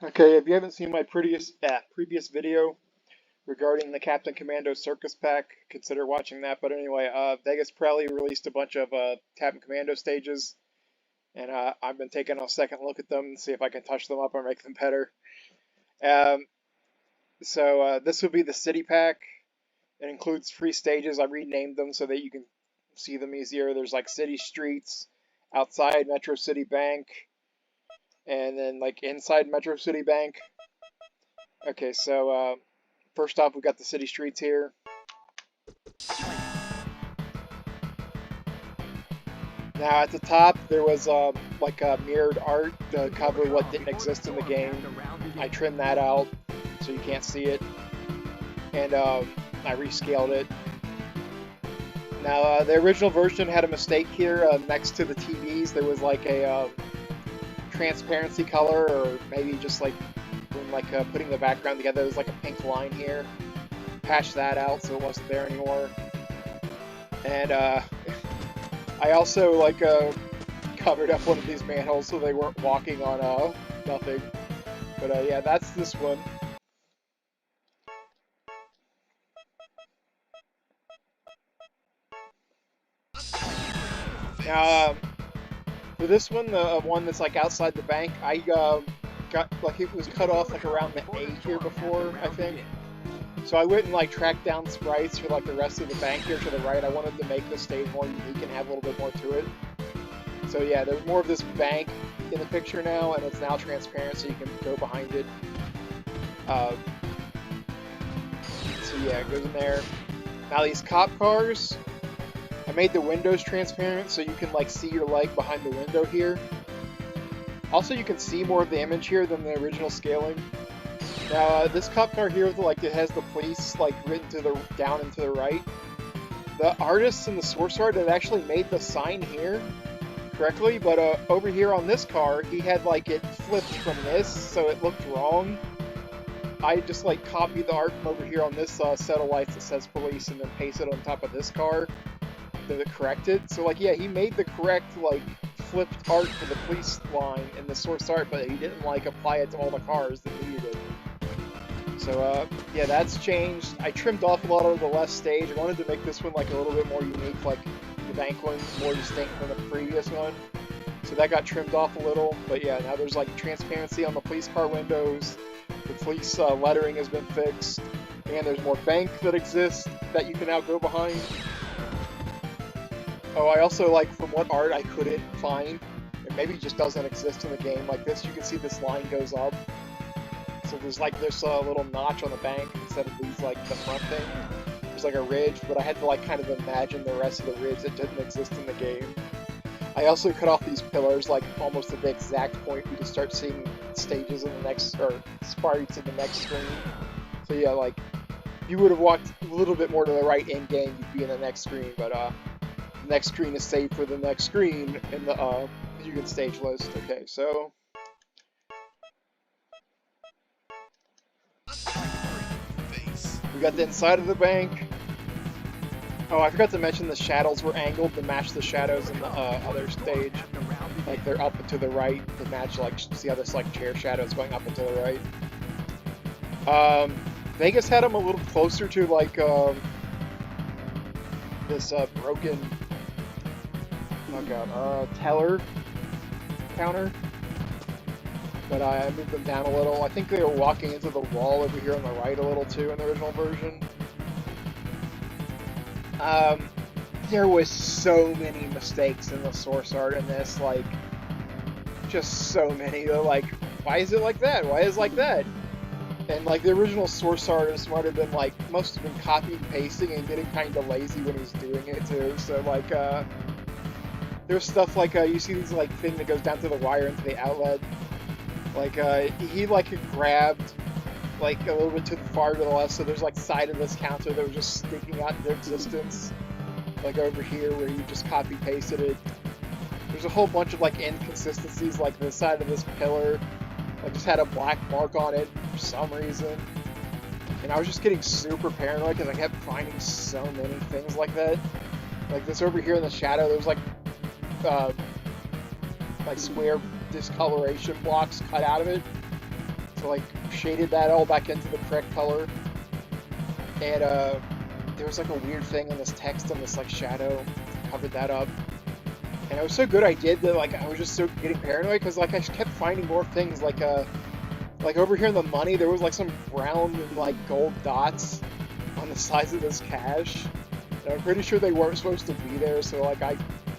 Okay, if you haven't seen my previous video regarding the Captain Commando Circus Pack, consider watching that. But anyway, Vegas Parelli released a bunch of Captain Commando stages, and I've been taking a second look at them and see if I can touch them up or make them better. Um, so this would be the City Pack. It includes free stages. I renamed them so that you can see them easier. There's like City Streets, outside Metro City Bank, and then like inside Metro City Bank. Okay, so first off, we've got the city streets here. Now at the top, there was like a mirrored art to cover what didn't exist in the game. I trimmed that out so you can't see it, and I rescaled it. Now the original version had a mistake here. Next to the TVs, there was like a transparency color, or maybe just like when putting the background together, there's like a pink line here. Patched that out so it wasn't there anymore. And I also covered up one of these manholes so they weren't walking on nothing. But yeah, that's this one. Now for this one, the one that's like outside the bank, I got like it was cut off like around the A here before, I think. So I went and like tracked down sprites for like the rest of the bank here to the right. I wanted to make the stage more unique and have a little bit more to it. So yeah, there's more of this bank in the picture now, and it's now transparent, so you can go behind it. So yeah, it goes in there. Now these cop cars, I made the windows transparent so you can like see your leg behind the window here. Also, you can see more of the image here than the original scaling. Now this cop car here, like it has the police like written to the down and to the right. The artists in the source art had actually made the sign here correctly, but over here on this car, he had like it flipped from this, so it looked wrong. I just like copied the art from over here on this set of lights that says police, and then pasted it on top of this car to correct it. So like, yeah, he made the correct like flipped art for the police line in the source art, but he didn't like apply it to all the cars that needed it. So yeah, that's changed. I trimmed off a lot of the left stage. I wanted to make this one like a little bit more unique, like the bank one's more distinct from the previous one. So that got trimmed off a little, but yeah, now there's like transparency on the police car windows. The police lettering has been fixed, and there's more bank that exists that you can now go behind. Oh, I also like from what art I couldn't find, and maybe it just doesn't exist in the game. Like this, you can see this line goes up. So there's like this little notch on the bank instead of these like the front thing. There's like a ridge, but I had to like kind of imagine the rest of the ridge that didn't exist in the game. I also cut off these pillars like almost at the exact point we can start seeing stages in the next, or sprites in the next screen. So yeah, like if you would have walked a little bit more to the right in game, you'd be in the next screen. But the next screen is saved for the next screen in the you can stage list. Okay, so. We got the inside of the bank. Oh, I forgot to mention the shadows were angled to match the shadows in the other stage. Like they're up and to the right to match, like, see how this like chair shadows going up and to the right. Vegas had them a little closer to like this broken, oh god, teller counter. But I moved them down a little. I think they were walking into the wall over here on the right a little too in the original version. There was so many mistakes in the source art in this, like, just so many. They're like, why is it like that? Why is it like that? And like the original source artist might have been like, must have been copying and pasting and getting kind of lazy when he's doing it too. So like, there's stuff like, you see these like thing that goes down to the wire into the outlet. Like, he like grabbed like a little bit to the far to the left, so there's like side of this counter that was just sticking out into existence. Like over here where you just copy pasted it. There's a whole bunch of like inconsistencies, like the side of this pillar, like just had a black mark on it for some reason. And I was just getting super paranoid because I kept finding so many things like that. Like this over here in the shadow, there's like square discoloration blocks cut out of it. So like shaded that all back into the correct color. And there was like a weird thing in this text on this like shadow, covered that up. And it was so good I did that like I was just so getting paranoid because like I kept finding more things like over here in the money there was like some brown and like gold dots on the sides of this cash. And I'm pretty sure they weren't supposed to be there, so like I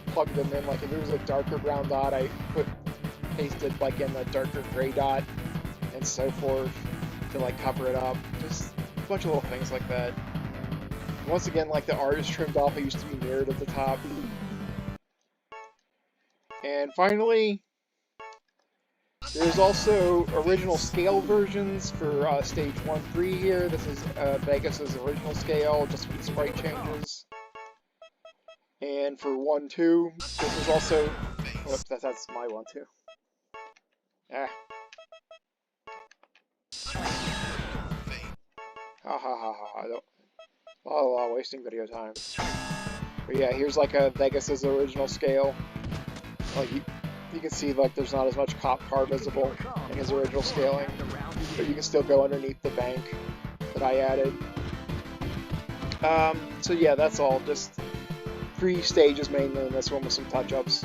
plugged them in. Like if it was a darker brown dot, I pasted like in a darker gray dot and so forth to like cover it up. Just a bunch of little things like that. Once again, like the art is trimmed off. It used to be mirrored at the top. And finally, there's also original scale versions for stage 1-3 here. This is Vegaz's original scale, just with the sprite changes. And for 1-2, this is also... Whoops, that's my 1-2. Ah. Ha ha ha ha. Oh, wasting video time. But yeah, here's like a Vegaz's original scale. Like you can see like there's not as much cop car visible in his original scaling, but you can still go underneath the bank that I added. So yeah, that's all. Just 3 stages mainly in this one with some touch-ups.